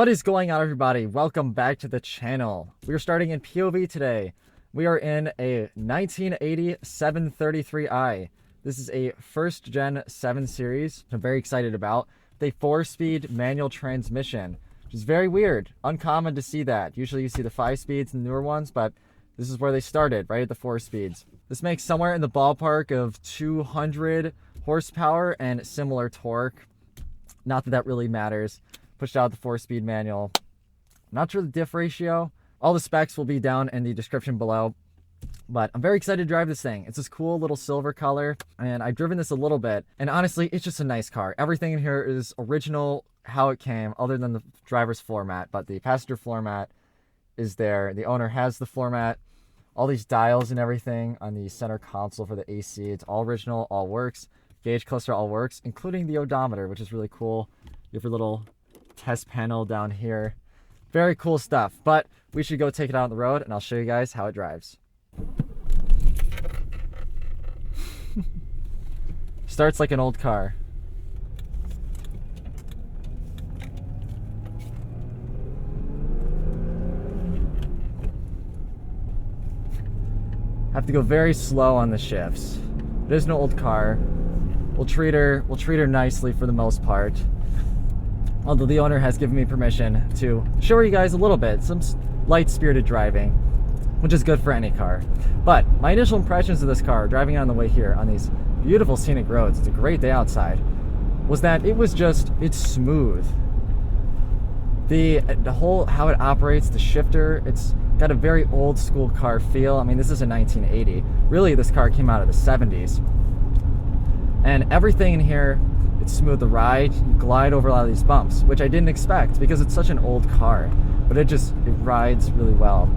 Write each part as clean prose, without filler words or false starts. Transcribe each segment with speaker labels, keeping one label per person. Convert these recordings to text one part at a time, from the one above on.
Speaker 1: What is going on, everybody? Welcome back to the channel. We are starting in POV today. We are in a 1980 733i. This is a first gen 7 series I'm very excited about. The 4-speed manual transmission, which is very weird. Uncommon to see that. Usually you see the 5 speeds and newer ones, but this is where they started, right at the 4 speeds. This makes somewhere in the ballpark of 200 horsepower and similar torque. Not that that really matters. Pushed out the 4-speed manual. Not sure the diff ratio. All the specs will be down in the description below. But I'm very excited to drive this thing. It's this cool little silver color, and I've driven this a little bit. And honestly, it's just a nice car. Everything in here is original, how it came, other than the driver's floor mat. But the passenger floor mat is there. The owner has the floor mat. All these dials and everything on the center console for the AC. It's all original, all works. Gauge cluster all works, including the odometer, which is really cool. You have your little test panel down here. Very cool stuff, but we should go take it out on the road and I'll show you guys how it drives. Starts like an old car. Have to go very slow on the shifts. It is an old car. We'll treat her nicely for the most part. Although the owner has given me permission to show you guys a little bit, some light-spirited driving, which is good for any car. But my initial impressions of this car, driving on the way here on these beautiful scenic roads, it's a great day outside, was that it's smooth. The whole, how it operates, the shifter, it's got a very old school car feel. I mean, this is a 1980. Really, this car came out of the 70s. And everything in here, it's smooth. The ride, you glide over a lot of these bumps, which I didn't expect because it's such an old car, but it rides really well.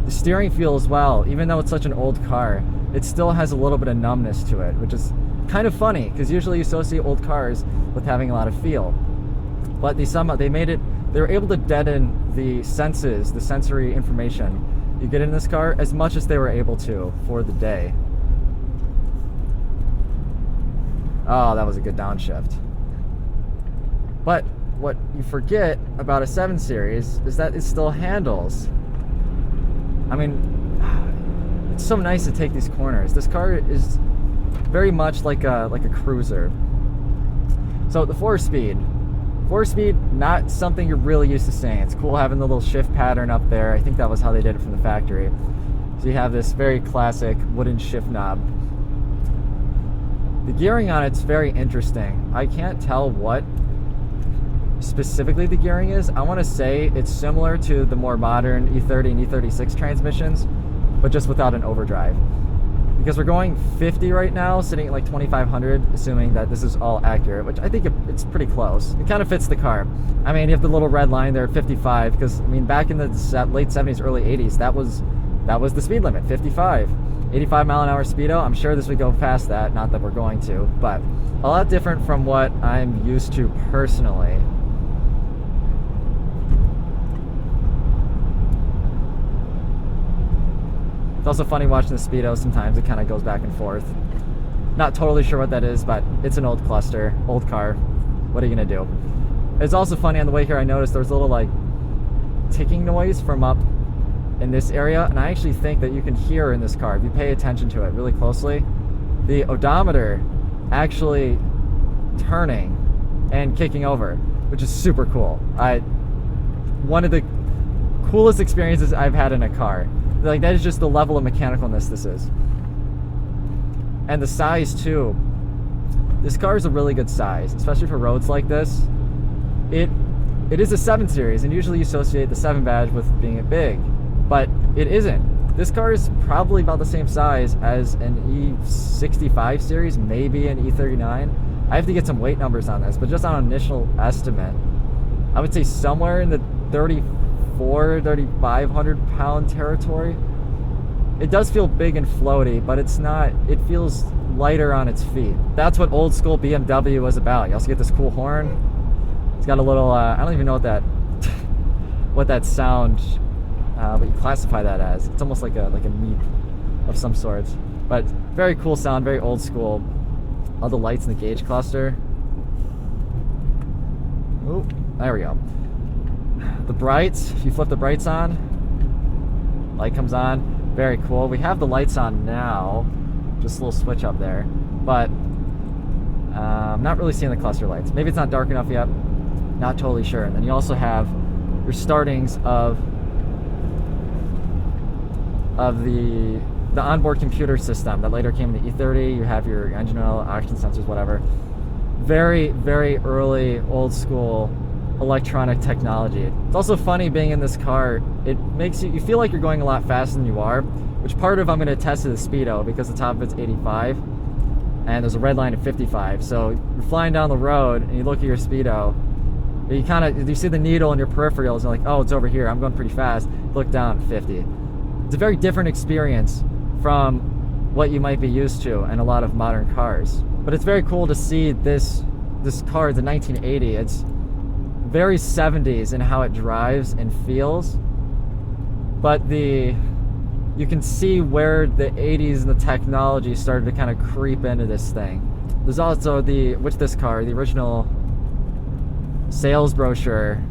Speaker 1: The steering feel as well, even though it's such an old car, it still has a little bit of numbness to it, which is kind of funny because usually you associate old cars with having a lot of feel. But they were able to deaden the senses, the sensory information you get in this car as much as they were able to for the day. Oh, that was a good downshift. But what you forget about a 7 Series is that it still handles. I mean, it's so nice to take these corners. This car is very much like a cruiser. So the 4-speed, not something you're really used to seeing. It's cool having the little shift pattern up there. I think that was how they did it from the factory. So you have this very classic wooden shift knob. The gearing on it's very interesting. I can't tell what specifically the gearing is. I want to say it's similar to the more modern E30 and E36 transmissions, but just without an overdrive. Because we're going 50 right now, sitting at like 2,500, assuming that this is all accurate, which I think it's pretty close. It kind of fits the car. I mean, you have the little red line there at 55, because I mean, back in the late 70s, early 80s, that was the speed limit, 55. 85 mile an hour speedo. I'm sure this would go past that, not that we're going to, but a lot different from what I'm used to personally. It's also funny watching the speedo. Sometimes it kind of goes back and forth. Not totally sure what that is, but it's an old cluster, old car. What are you gonna do? It's also funny on the way here, I noticed there was a little like ticking noise from up in this area, and I actually think that you can hear in this car if you pay attention to it really closely, the odometer actually turning and kicking over, which is super cool. One of the coolest experiences I've had in a car. Like, that is just the level of mechanicalness this is. And the size too. This car is a really good size, especially for roads like this. It is a 7 Series, and usually you associate the 7 badge with being big. But it isn't. This car is probably about the same size as an E65 series, maybe an E39. I have to get some weight numbers on this, but just on an initial estimate, I would say somewhere in the 3,500 pound territory. It does feel big and floaty, but it's not, it feels lighter on its feet. That's what old school BMW was about. You also get this cool horn. It's got a little, I don't even know what that sound, but you classify that as. It's almost like a meep of some sort. But very cool sound, very old school. All the lights in the gauge cluster. Oh, there we go. The brights, if you flip the brights on, light comes on. Very cool. We have the lights on now. Just a little switch up there. But I'm not really seeing the cluster lights. Maybe it's not dark enough yet. Not totally sure. And then you also have your startings of the onboard computer system that later came in the E30. You have your engine oil, oxygen sensors, whatever. Very, very early, old school electronic technology. It's also funny being in this car. It makes you feel like you're going a lot faster than you are, which part of I'm going to test to the speedo because the top of it's 85 and there's a red line at 55. So you're flying down the road and you look at your speedo, you see the needle in your peripherals and you're like, oh, it's over here, I'm going pretty fast. Look down, 50. It's a very different experience from what you might be used to in a lot of modern cars. But it's very cool to see this car, the 1980. It's very 70s in how it drives and feels, but you can see where the 80s and the technology started to kind of creep into this thing. There's also with this car, the original sales brochure,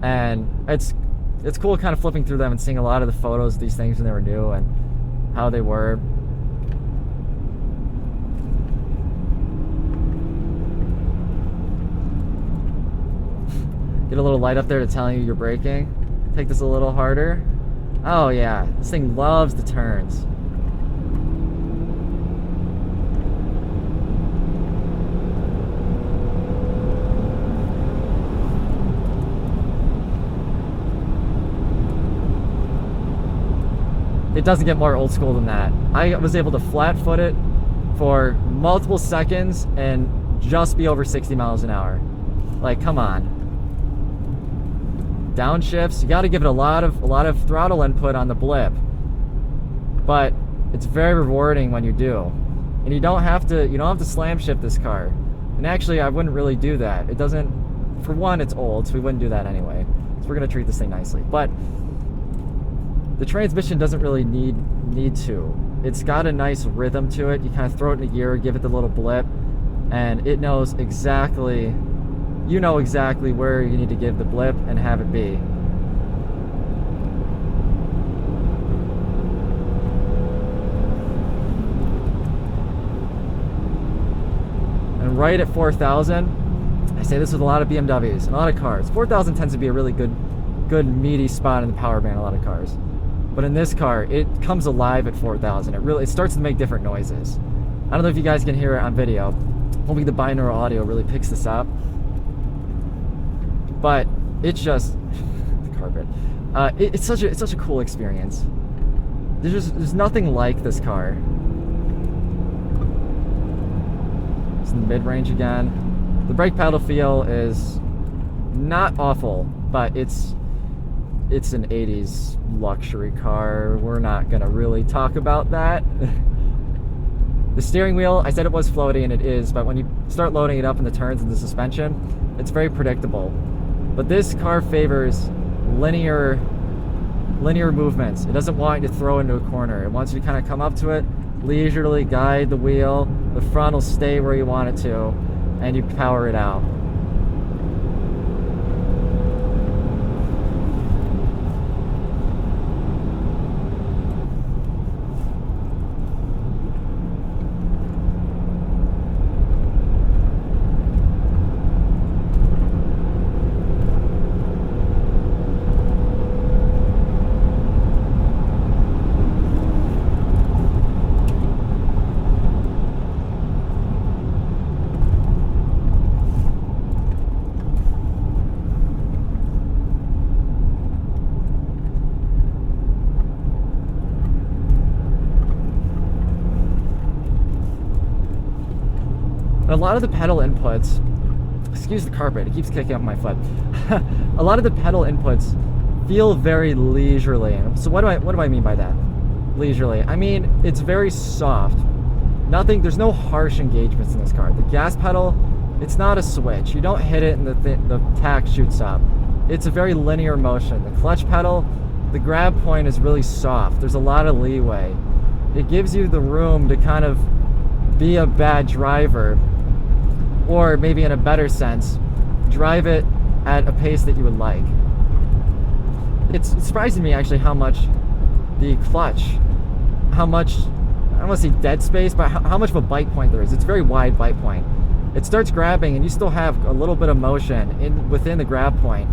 Speaker 1: and it's cool kind of flipping through them and seeing a lot of the photos of these things when they were new and how they were. Get a little light up there to tell you you're braking. Take this a little harder. Oh yeah, this thing loves the turns. It doesn't get more old school than that. I was able to flat foot it for multiple seconds and just be over 60 miles an hour. Like, come on. Downshifts, you got to give it a lot of throttle input on the blip, but it's very rewarding when you do. And you don't have to slam shift this car. And actually, I wouldn't really do that. It doesn't, for one, it's old, so we wouldn't do that anyway. So we're gonna treat this thing nicely. But the transmission doesn't really need to. It's got a nice rhythm to it. You kind of throw it in a gear, give it the little blip, and it knows exactly. You know exactly where you need to give the blip and have it be. And right at 4,000, I say this with a lot of BMWs and a lot of cars. 4,000 tends to be a really good meaty spot in the power band, a lot of cars. But in this car, it comes alive at 4,000. It starts to make different noises. I don't know if you guys can hear it on video. Hopefully the binaural audio really picks this up. But it's just the carpet. It's such a cool experience. There's nothing like this car. It's in the mid-range again. The brake pedal feel is not awful, but it's an 80s luxury car. We're not gonna really talk about that. The steering wheel, I said it was floaty, and it is, but when you start loading it up in the turns and the suspension, it's very predictable. But this car favors linear movements. It doesn't want you to throw into a corner. It wants you to kind of come up to it, leisurely guide the wheel. The front will stay where you want it to, and you power it out. And a lot of the pedal inputs, excuse the carpet, it keeps kicking up my foot. A lot of the pedal inputs feel very leisurely. So what do I mean by that? Leisurely. I mean, it's very soft. There's no harsh engagements in this car. The gas pedal, it's not a switch. You don't hit it and the tach shoots up. It's a very linear motion. The clutch pedal, the grab point is really soft. There's a lot of leeway. It gives you the room to kind of be a bad driver, or maybe in a better sense, drive it at a pace that you would like. It's surprising me actually how much the clutch, how much, I don't want to say dead space, but how much of a bite point there is. It's a very wide bite point. It starts grabbing and you still have a little bit of motion within the grab point,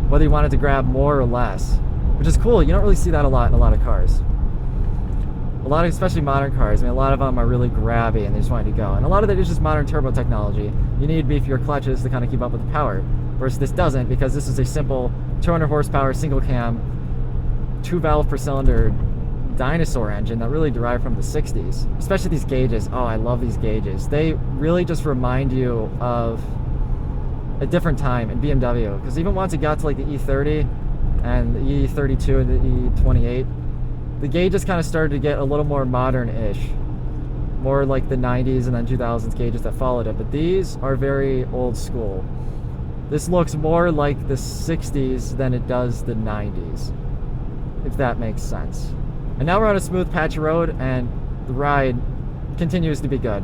Speaker 1: whether you want it to grab more or less, which is cool. You don't really see that a lot in a lot of cars. A lot of, especially modern cars, I mean, a lot of them are really grabby and they just want you to go. And a lot of that is just modern turbo technology. You need beefier clutches to kind of keep up with the power. Whereas this doesn't, because this is a simple 200 horsepower single cam, 2 valve per cylinder dinosaur engine that really derived from the 60s. Especially these gauges. Oh, I love these gauges. They really just remind you of a different time in BMW. Because even once it got to like the E30 and the E32 and the E28, the gauges kind of started to get a little more modern-ish, more like the 90s and then 2000s gauges that followed it. But these are very old school. This looks more like the 60s than it does the 90s, if that makes sense. And now we're on a smooth patch of road, and the ride continues to be good.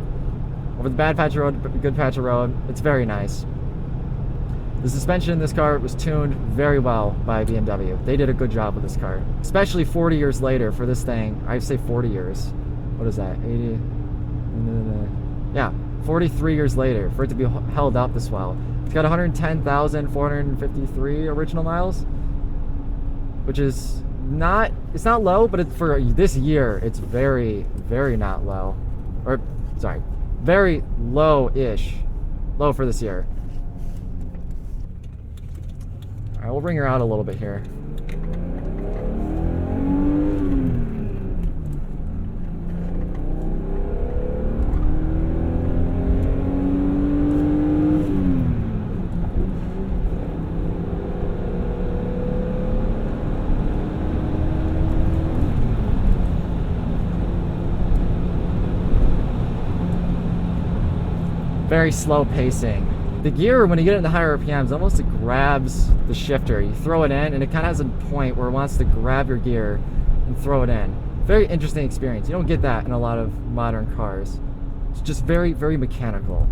Speaker 1: Over the bad patch of road, good patch of road, it's very nice. The suspension in this car was tuned very well by BMW. They did a good job with this car. Especially 40 years later for this thing. I'd say 40 years. What is that? 80? Yeah, 43 years later for it to be held up this well. It's got 110,453 original miles, which is not, it's not low, but for this year, it's very, very not low. Or, sorry, very low-ish. Low for this year. All right, we'll bring her out a little bit here. Very slow pacing. The gear, when you get into higher RPMs, almost it grabs the shifter. You throw it in, and it kind of has a point where it wants to grab your gear and throw it in. Very interesting experience. You don't get that in a lot of modern cars. It's just very, very mechanical.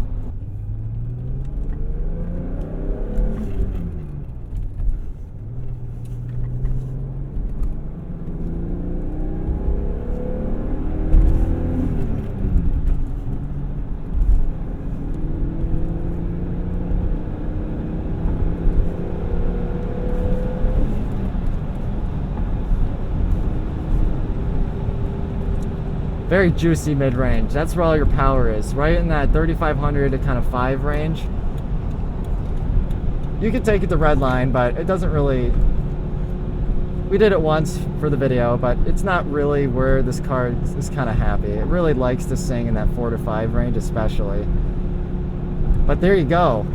Speaker 1: Very juicy mid-range. That's where all your power is. Right in that 3,500 to kind of 5 range. You could take it to red line, but it doesn't really... We did it once for the video, but it's not really where this car is kind of happy. It really likes to sing in that 4 to 5 range especially. But there you go.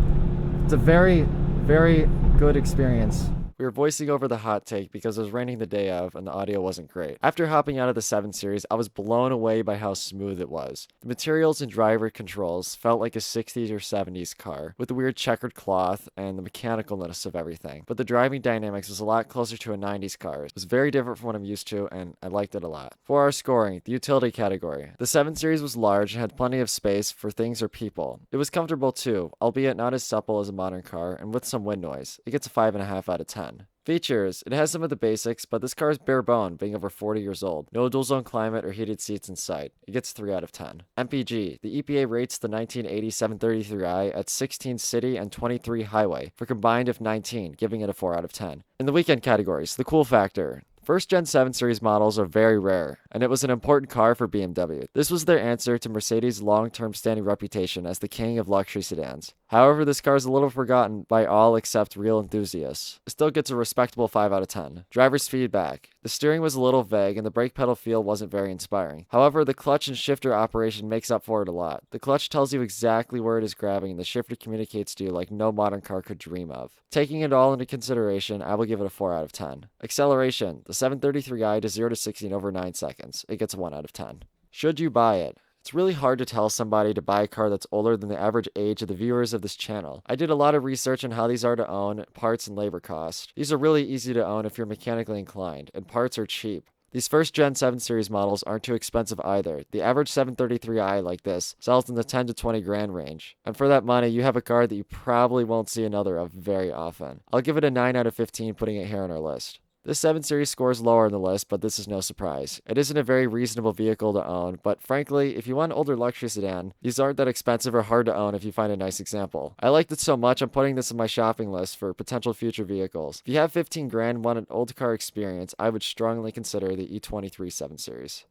Speaker 1: It's a very, very good experience. We were voicing over the hot take because it was raining the day of and the audio wasn't great. After hopping out of the 7 Series, I was blown away by how smooth it was. The materials and driver controls felt like a 60s or 70s car, with the weird checkered cloth and the mechanicalness of everything. But the driving dynamics was a lot closer to a 90s car. It was very different from what I'm used to, and I liked it a lot. For our scoring, the utility category. The 7 Series was large and had plenty of space for things or people. It was comfortable too, albeit not as supple as a modern car, and with some wind noise. It gets a 5.5 out of 10. Features. It has some of the basics, but this car is bare bone, being over 40 years old. No dual zone climate or heated seats in sight. It gets 3 out of 10. MPG. The EPA rates the 1980 733i at 16 city and 23 highway, for combined of 19, giving it a 4 out of 10. In the weekend categories, the cool factor. First-gen 7 Series models are very rare, and it was an important car for BMW. This was their answer to Mercedes' long-term standing reputation as the king of luxury sedans. However, this car is a little forgotten by all except real enthusiasts. It still gets a respectable 5 out of 10. Driver's feedback. The steering was a little vague, and the brake pedal feel wasn't very inspiring. However, the clutch and shifter operation makes up for it a lot. The clutch tells you exactly where it is grabbing, and the shifter communicates to you like no modern car could dream of. Taking it all into consideration, I will give it a 4 out of 10. Acceleration. The 733i to 0 to 60 in over 9 seconds. It gets a 1 out of 10. Should you buy it? It's really hard to tell somebody to buy a car that's older than the average age of the viewers of this channel. I did a lot of research on how these are to own, parts and labor cost. These are really easy to own if you're mechanically inclined, and parts are cheap. These first gen 7 Series models aren't too expensive either. The average 733i like this sells in the 10 to 20 grand range. And for that money, you have a car that you probably won't see another of very often. I'll give it a 9 out of 15 putting it here on our list. This 7 Series scores lower on the list, but this is no surprise. It isn't a very reasonable vehicle to own, but frankly, if you want an older luxury sedan, these aren't that expensive or hard to own if you find a nice example. I liked it so much I'm putting this on my shopping list for potential future vehicles. If you have 15 grand and want an old car experience, I would strongly consider the E23 7 Series.